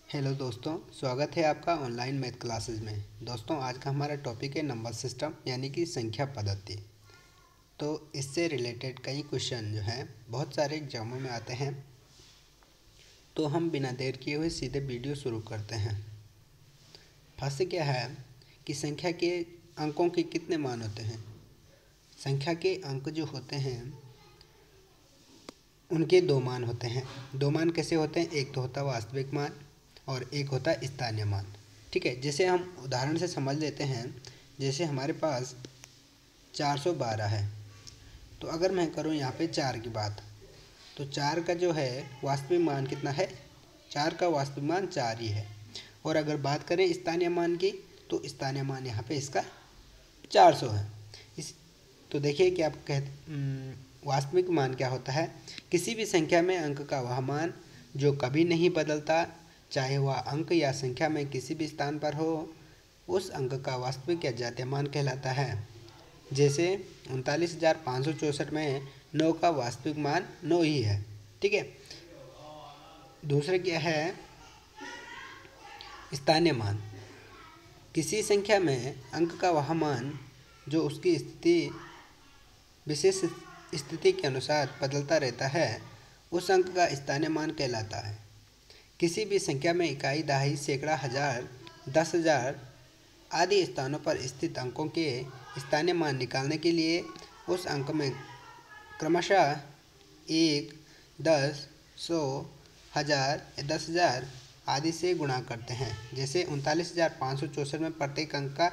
Hello दोस्तों, स्वागत है आपका ऑनलाइन मैथ क्लासेस में। दोस्तों, आज का हमारा टॉपिक है नंबर सिस्टम यानी कि संख्या पद्धति। तो इससे रिलेटेड कई क्वेश्चन जो हैं बहुत सारे एग्जामों में आते हैं। तो हम बिना देर किए हुए सीधे वीडियो शुरू करते हैं। फर्स्ट क्या है कि संख्या के अंकों के कितने मान होते हैं। संख्या के अंक जो होते हैं उनके दो मान होते हैं। दो मान कैसे होते हैं? एक तो होता है वास्तविक मान और एक होता है स्थानीय मान। ठीक है, जैसे हम उदाहरण से समझ लेते हैं। जैसे हमारे पास 412 है, तो अगर मैं करूँ यहाँ पे 4 की बात, तो 4 का जो है वास्तविक मान कितना है? 4 का वास्तविक मान 4 ही है। और अगर बात करें स्थानीय मान की, तो स्थानीय मान यहाँ पे इसका 400 है। इस तो देखिए कि आप वास्तविक मान क्या होता है? किसी भी संख्या में अंक का वह मान जो कभी नहीं बदलता, चाहे वह अंक या संख्या में किसी भी स्थान पर हो, उस अंक का वास्तविक या जातीय मान कहलाता है। जैसे 39,564 में 9 का वास्तविक मान 9 ही है। ठीक है। दूसरा क्या है? स्थानीय मान। किसी संख्या में अंक का वह मान जो उसकी स्थिति विशेष स्थिति के अनुसार बदलता रहता है, उस अंक का स्थानीय मान कहलाता है। किसी भी संख्या में इकाई, दहाई, सैकड़ा, हजार, 10,000 आदि स्थानों पर स्थित अंकों के स्थानीय मान निकालने के लिए उस अंक में क्रमशः 1, 10, 100, 1000 या 10,000 आदि से गुणा करते हैं। जैसे 39,564 में प्रत्येक अंक का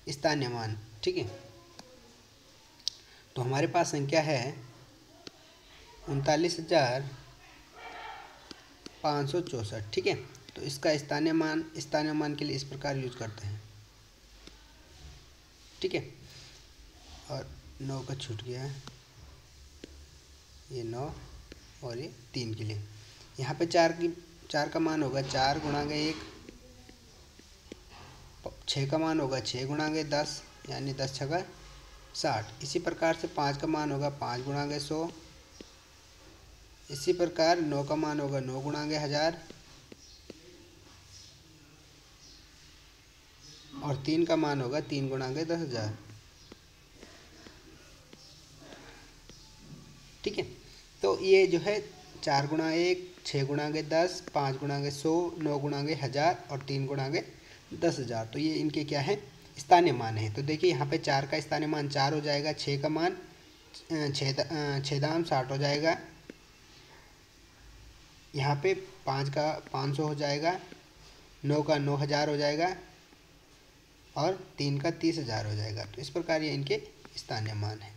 स्थानीय मान। ठीक है, तो हमारे पास संख्या है 39,564। ठीक है, तो इसका स्थानीय मान के लिए इस प्रकार यूज करते हैं। ठीक है, और 9 का छूट गया है, ये 9 और ये 3 के लिए। यहाँ पे 4 का मान होगा 4 गुणा गए 1। 6 का मान होगा 6 गुणा गए 10, यानी 10 छका 60। इसी प्रकार से 5 का मान होगा 5 गुणा गए 100। इसी प्रकार 9 का मान होगा 9 गुणा गए 1000। और 3 का मान होगा 3 गुणा गए 10,000। ठीक है, तो ये जो है 4 गुणा 1, 6 गुणा गए 10, 5 गुणा गए 100, 9 गुणा गए 1000 और 3 गुणा गए 10,000। तो ये इनके क्या है? स्थानीय मान है। तो देखिए यहाँ पे 4 का स्थानीय मान 4 हो जाएगा, 6 का मान 6 दाम 60 हो जाएगा, यहाँ पे 5 का 500 हो जाएगा, 9 का 9,000 हो जाएगा और 3 का 30,000 हो जाएगा। तो इस प्रकार ये इनके स्थानीय मान है।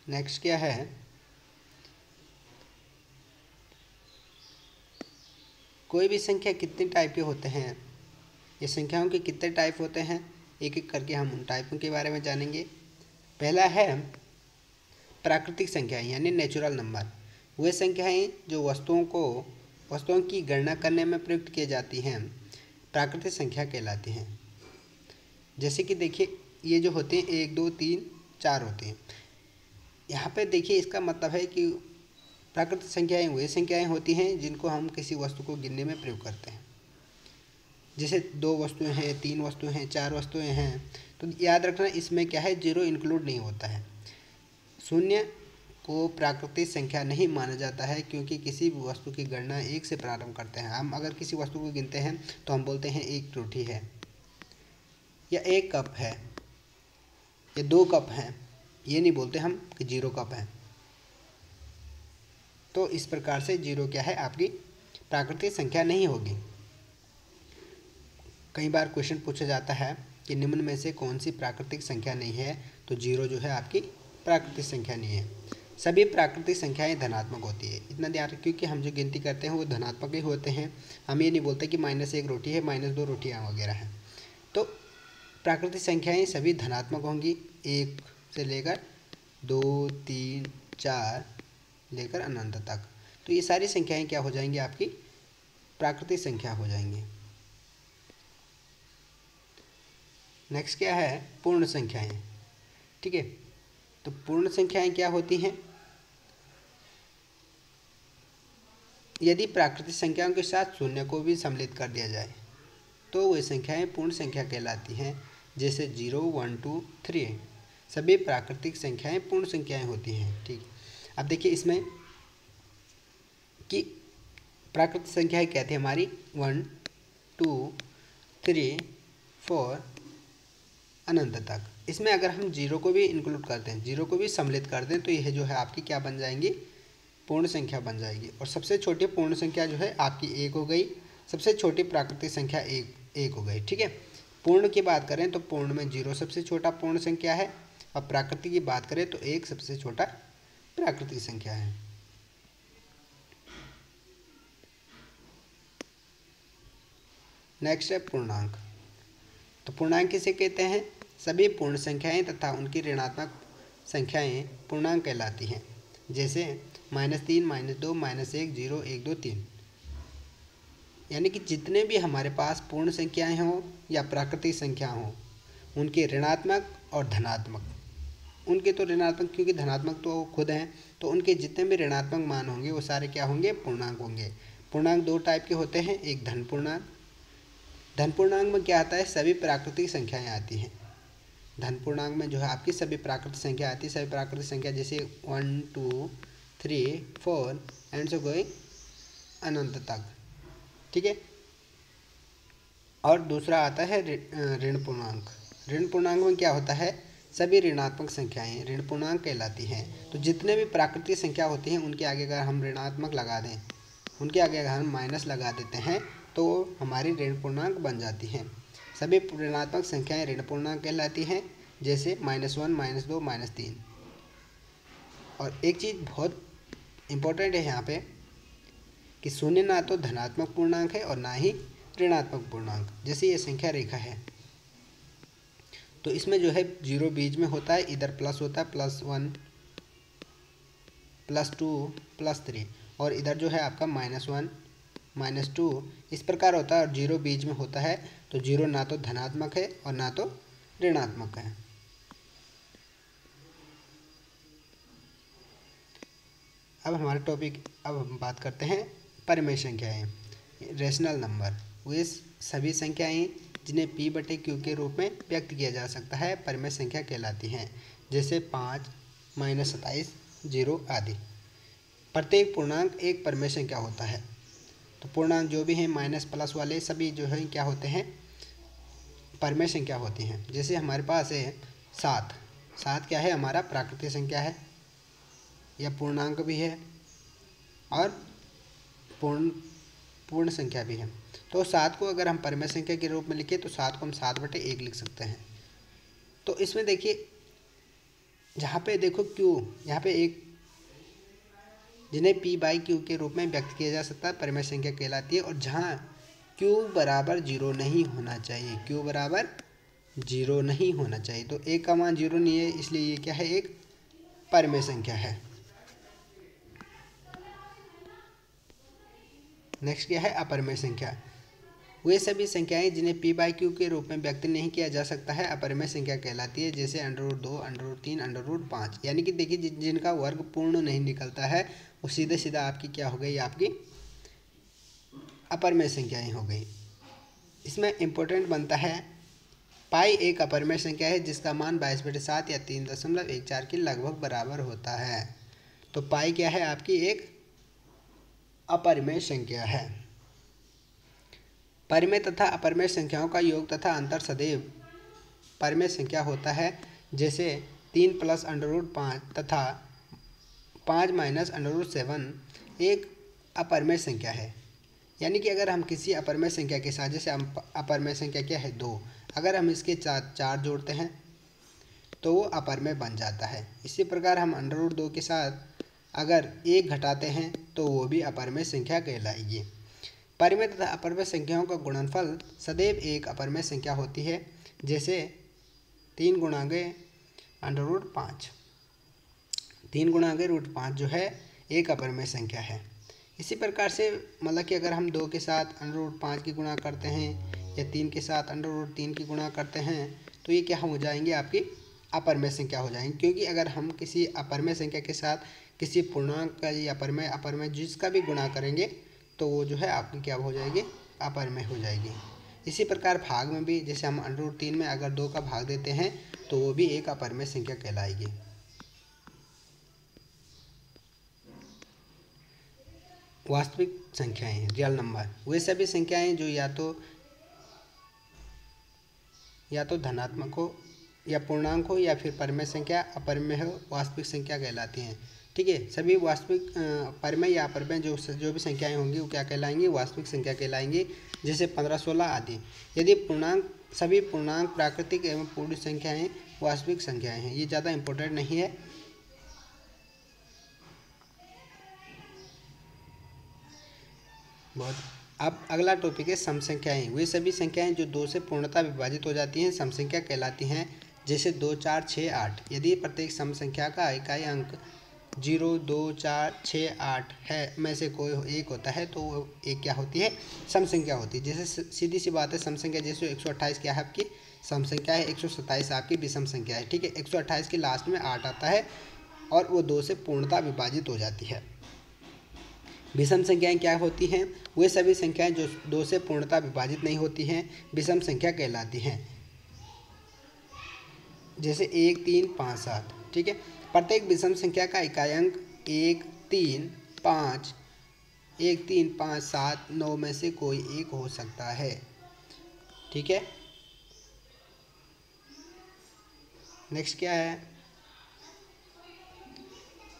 नेक्स्ट क्या है? कोई भी संख्या कितने टाइप के होते हैं? ये संख्याओं के कितने टाइप होते हैं, एक एक करके हम उन टाइपों के बारे में जानेंगे। पहला है प्राकृतिक संख्याएं यानी नेचुरल नंबर। वे संख्याएं जो वस्तुओं की गणना करने में प्रयुक्त की जाती हैं प्राकृतिक संख्या कहलाती हैं। जैसे कि देखिए ये जो होते हैं 1, 2, 3, 4 होते हैं। यहाँ पे देखिए इसका मतलब है कि प्राकृतिक संख्याएं वे संख्याएं होती हैं जिनको हम किसी वस्तु को गिनने में प्रयोग करते हैं। जैसे 2 वस्तुएं हैं, 3 वस्तुएं हैं, 4 वस्तुएं हैं, तो याद रखना इसमें क्या है, जीरो इंक्लूड नहीं होता है। शून्य को प्राकृतिक संख्या नहीं माना जाता है क्योंकि किसी भी वस्तु की गणना 1 से प्रारंभ करते हैं। हम अगर किसी वस्तु को गिनते हैं तो हम बोलते हैं 1 रोटी है या 1 कप है या 2 कप हैं, ये नहीं बोलते हम कि 0 कप है। तो इस प्रकार से 0 क्या है, आपकी प्राकृतिक संख्या नहीं होगी। कई बार क्वेश्चन पूछा जाता है कि निम्न में से कौन सी प्राकृतिक संख्या नहीं है, तो 0 जो है आपकी प्राकृतिक संख्या नहीं है। सभी प्राकृतिक संख्याएं धनात्मक होती है, इतना ध्यान रखें, क्योंकि हम जो गिनती करते हैं वो धनात्मक ही होते हैं। हम ये नहीं बोलते कि -1 रोटी है, -2 रोटियाँ वगैरह हैं। तो प्राकृतिक संख्याएं सभी धनात्मक होंगी, 1 से लेकर 2, 3, 4 लेकर अनंत तक। तो ये सारी संख्याएं क्या हो जाएंगी, आपकी प्राकृतिक संख्या हो जाएंगी। नेक्स्ट क्या है? पूर्ण संख्याएं। ठीक है, तो पूर्ण संख्याएं क्या होती हैं? यदि प्राकृतिक संख्याओं के साथ शून्य को भी सम्मिलित कर दिया जाए तो वे संख्याएं पूर्ण संख्या कहलाती हैं। जैसे 0, 1, 2, 3 सभी प्राकृतिक संख्याएं पूर्ण संख्याएं होती हैं। ठीक, अब देखिए इसमें कि प्राकृतिक संख्याएं क्या थी हमारी 1, 2, 3, 4 अनंत तक। इसमें अगर हम 0 को भी इंक्लूड कर दें, 0 को भी सम्मिलित कर दें तो यह जो है आपकी क्या बन जाएंगी, पूर्ण संख्या बन जाएगी। और सबसे छोटी पूर्ण संख्या जो है आपकी 1 हो गई, सबसे छोटी प्राकृतिक संख्या 1 हो गई। ठीक है, पूर्ण की बात करें तो पूर्ण में 0 सबसे छोटा पूर्ण संख्या है, और प्राकृतिक की बात करें तो 1 सबसे छोटा प्राकृतिक संख्या है। नेक्स्ट है पूर्णांक। तो पूर्णांक किसे कहते हैं? सभी पूर्ण संख्याएं तथा उनकी ऋणात्मक संख्याएं पूर्णांक कहलाती हैं। जैसे -3, -2, -1, 0, 1, 2, 3। यानी कि जितने भी हमारे पास पूर्ण संख्याएं हों या प्राकृतिक संख्या हों, उनके ऋणात्मक और धनात्मक, उनके तो ऋणात्मक क्योंकि धनात्मक तो खुद हैं, तो उनके जितने भी ऋणात्मक मान होंगे वो सारे क्या होंगे, पूर्णांक होंगे। पूर्णांक 2 टाइप के होते हैं, एक धन पूर्णांक। धन पूर्णांक में क्या आता है, सभी प्राकृतिक संख्याएं आती हैं। धन पूर्णांक में जो है आपकी सभी प्राकृतिक संख्या आती है, सभी प्राकृतिक संख्या जैसे 1, 2, 3, 4 एंड सो गोइंग अनंत तक। ठीक है, और दूसरा आता है ऋण पूर्णांक। ऋण पूर्णांक में क्या होता है, सभी ऋणात्मक संख्याएं ऋण पूर्णांक कहलाती हैं। तो जितने भी प्राकृतिक संख्या होती हैं उनके आगे अगर हम ऋणात्मक लगा दें, उनके आगे अगर हम माइनस लगा देते हैं तो हमारी ऋण पूर्णांक बन जाती हैं। सभी ऋणात्मक संख्याएं ऋण पूर्णांक कहलाती हैं, जैसे -1, -2, -3। और एक चीज़ बहुत इम्पोर्टेंट है यहाँ पे कि शून्य ना तो धनात्मक पूर्णांक है और ना ही ऋणात्मक पूर्णांक। जैसे ये संख्या रेखा है तो इसमें जो है 0 बीच में होता है, इधर प्लस होता है, +1, +2, +3, और इधर जो है आपका -1, -2 इस प्रकार होता है, और 0 बीच में होता है। तो 0 ना तो धनात्मक है और ना तो ऋणात्मक है। अब हमारे टॉपिक, अब हम बात करते हैं परिमेय संख्याएं, रेशनल नंबर। वे सभी संख्याएं जिन्हें P/Q के रूप में व्यक्त किया जा सकता है परिमेय संख्या कहलाती हैं। जैसे 5, -27, 0 आदि। प्रत्येक पूर्णांक एक परिमेय संख्या होता है। तो पूर्णांक जो भी हैं माइनस प्लस वाले सभी जो है क्या होते हैं, परिमेय संख्या होती हैं। जैसे हमारे पास है 7। 7 क्या है, हमारा प्राकृतिक संख्या है, यह पूर्णांक भी है और पूर्ण संख्या भी है। तो 7 को अगर हम परिमेय संख्या के रूप में लिखें तो 7 को हम 7/1 लिख सकते हैं। तो इसमें देखिए जहाँ पे देखो Q, यहाँ पे एक जिन्हें P/Q के रूप में व्यक्त किया जा सकता है परिमेय संख्या कहलाती है। और जहाँ Q बराबर 0 नहीं होना चाहिए, Q बराबर 0 नहीं होना चाहिए, तो 1 का मान 0 नहीं है, इसलिए ये क्या है, एक परिमेय संख्या है। नेक्स्ट क्या है, अपरिमेय संख्या। वे सभी संख्याएं जिन्हें P/Q के रूप में व्यक्त नहीं किया जा सकता है अपरिमेय संख्या कहलाती है। जैसे √2, √3, √5। यानी कि देखिए जिनका वर्ग पूर्ण नहीं निकलता है वो सीधे सीधा आपकी क्या हो गई, आपकी अपरिमेय संख्याएं हो गई। इसमें इम्पोर्टेंट बनता है पाई एक अपरिमेय संख्या है जिसका मान 22/7 या 3.14 के लगभग बराबर होता है। तो पाई क्या है, आपकी एक अपरिमेय संख्या है। परिमेय तथा अपरिमेय संख्याओं का योग तथा अंतर सदैव परिमेय संख्या होता है। जैसे 3 + √5 तथा 5 - √7 एक अपरिमेय संख्या है। यानी कि अगर हम किसी अपरिमेय संख्या के साथ, जैसे हम अपरिमेय संख्या क्या है 2, अगर हम इसके 4 जोड़ते हैं तो वो अपरिमेय बन जाता है। इसी प्रकार हम √2 के साथ अगर 1 घटाते हैं तो वो भी अपरिमेय संख्या कहलाएगी। परिमेय तथा अपरिमेय संख्याओं का गुणनफल सदैव एक अपरिमेय संख्या होती है। जैसे 3 × √5, 3 × √5 जो है एक अपरिमेय संख्या है। इसी प्रकार से मतलब कि अगर हम 2 के साथ √5 की गुणा करते हैं या 3 के साथ √3 की गुणा करते हैं तो ये क्या हो जाएंगे, आपकी अपरिमेय संख्या हो जाएंगे। क्योंकि अगर हम किसी अपरिमेय संख्या के साथ किसी पूर्णांक का या अपरिमेय जिसका भी गुणा करेंगे तो वो जो है आपकी क्या हो जाएगी, अपरिमेय हो जाएगी। इसी प्रकार भाग में भी जैसे हम √3 में अगर 2 का भाग देते हैं तो वो भी एक अपरिमेय संख्या कहलाएगी। वास्तविक संख्याएं, रियल नंबर, वे सभी संख्याएं जो या तो धनात्मक हो या पूर्णांक हो या फिर परिमेय संख्या अपरिमेय हो, वास्तविक संख्या कहलाती हैं। ठीक है, सभी वास्तविक परिमेय या अपरिमेय जो भी संख्याएं होंगी वो क्या कहलाएंगी, वास्तविक संख्या कहलाएंगी। जैसे 15, 16 आदि। यदि सभी पूर्णांक, प्राकृतिक एवं पूर्ण संख्याएं वास्तविक संख्याएं हैं। ये ज़्यादा इम्पोर्टेंट नहीं है। बहुत। अब अगला टॉपिक है सम संख्याएं। वे सभी संख्याएं जो 2 से पूर्णतः विभाजित हो जाती हैं सम संख्या कहलाती हैं। जैसे 2, 4, 6, 8। यदि प्रत्येक सम संख्या का इकाई अंक 0, 2, 4, 6, 8 है में से कोई एक होता है तो वो एक क्या होती है, सम संख्या होती है। जैसे सीधी सी बात है, सम संख्या जैसे 128 क्या है आपकी सम संख्या है, 127 आपकी विषम संख्या है। ठीक है, 128 के लास्ट में 8 आता है और वो 2 से पूर्णतः विभाजित हो जाती है। विषम संख्याएं क्या होती हैं, वे सभी संख्याएं जो 2 से पूर्णतः विभाजित नहीं होती हैं विषम संख्या कहलाती हैं। जैसे 1, 3, 5, 7। ठीक है, प्रत्येक विषम संख्या का इकाई अंक 1, 3, 5, 1, 3, 5, 7, 9 में से कोई एक हो सकता है। ठीक है, नेक्स्ट क्या है,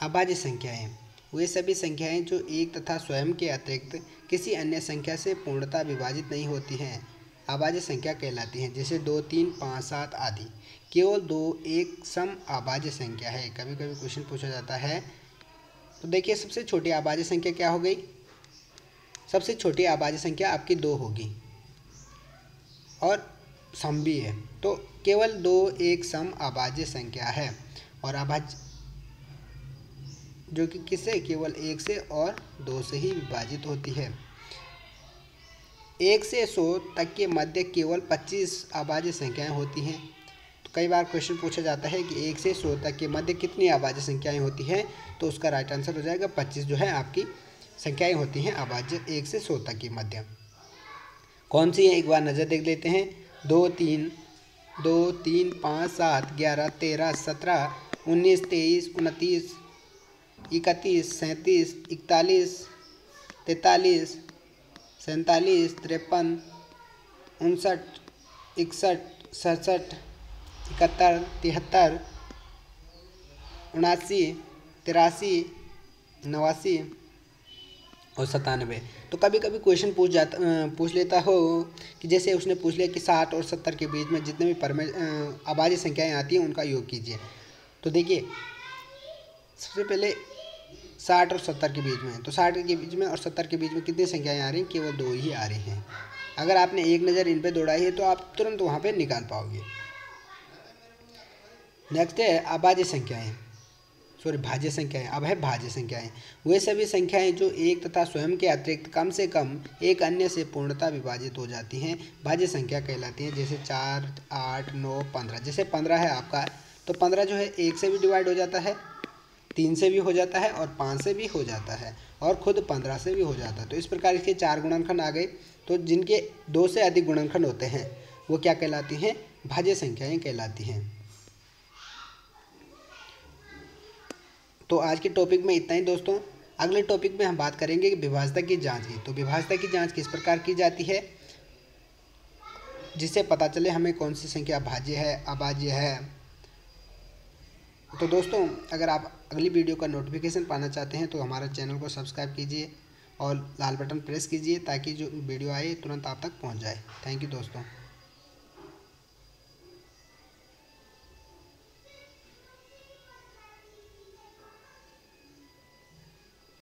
अभाज्य संख्याएं। वे सभी संख्याएं जो एक तथा स्वयं के अतिरिक्त किसी अन्य संख्या से पूर्णतः विभाजित नहीं होती हैं अभाज्य संख्या कहलाती हैं। जैसे 2, 3, 5, 7 आदि। केवल 2 एक सम अभाज्य संख्या है। कभी कभी क्वेश्चन पूछा जाता है। तो देखिए, सबसे छोटी अभाज्य संख्या क्या हो गई, सबसे छोटी अभाज्य संख्या आपकी 2 होगी और सम भी है। तो केवल 2 एक सम अभाज्य संख्या है और अभाज्य जो कि किससे, केवल 1 से और 2 से ही विभाजित होती है। 1 से 100 तक के मध्य केवल 25 अभाज्य संख्याएं होती हैं। तो कई बार क्वेश्चन पूछा जाता है कि 1 से 100 तक के मध्य कितनी अभाज्य संख्याएं होती हैं, तो उसका राइट आंसर हो जाएगा 25 जो है आपकी संख्याएं होती हैं अभाज्य 1 से 100 तक के मध्य। कौन सी है, एक बार नज़र देख लेते हैं। 2, 3, 5, 7, 11, 13, 17, 19, 23, 29, 31, 37, 41, 43, 47, 53, 59, 61, 67, 71, 73, 79, 83, 89 और 97। तो कभी कभी क्वेश्चन पूछ लेता हो कि जैसे उसने पूछ लिया कि 60 और 70 के बीच में जितने भी अभाज्य संख्याएं आती हैं उनका योग कीजिए। तो देखिए, सबसे पहले 60 और 70 के बीच में, तो 60 के बीच में और 70 के बीच में कितनी संख्याएं आ रही हैं, केवल 2 ही आ रही हैं। अगर आपने एक नज़र इन पे दौड़ाई है तो आप तुरंत वहाँ पे निकाल पाओगे। नेक्स्ट है अभाज्य संख्याएं, भाज्य संख्याएं। अब है भाज्य संख्याएं। वे सभी संख्याएं जो एक तथा स्वयं के अतिरिक्त कम से कम एक अन्य से पूर्णतः विभाजित हो जाती हैं भाज्य संख्या कहलाती हैं। जैसे 4, 8, 9, 15। जैसे 15 है आपका, तो 15 जो है 1 से भी डिवाइड हो जाता है, 3 से भी हो जाता है और 5 से भी हो जाता है और खुद 15 से भी हो जाता है। तो इस प्रकार इसके 4 गुणनखंड आ गए। तो जिनके 2 से अधिक गुणनखंड होते हैं वो क्या कहलाती हैं, भाज्य संख्याएं कहलाती हैं। तो आज के टॉपिक में इतना ही दोस्तों। अगले टॉपिक में हम बात करेंगे कि विभाज्यता की जांच की। तो विभाज्यता की जांच किस प्रकार की जाती है, जिससे पता चले हमें कौन सी संख्या भाज्य है, अभाज्य है। तो दोस्तों, अगर आप अगली वीडियो का नोटिफिकेशन पाना चाहते हैं तो हमारा चैनल को सब्सक्राइब कीजिए और लाल बटन प्रेस कीजिए ताकि जो वीडियो आए तुरंत आप तक पहुंच जाए। थैंक यू दोस्तों।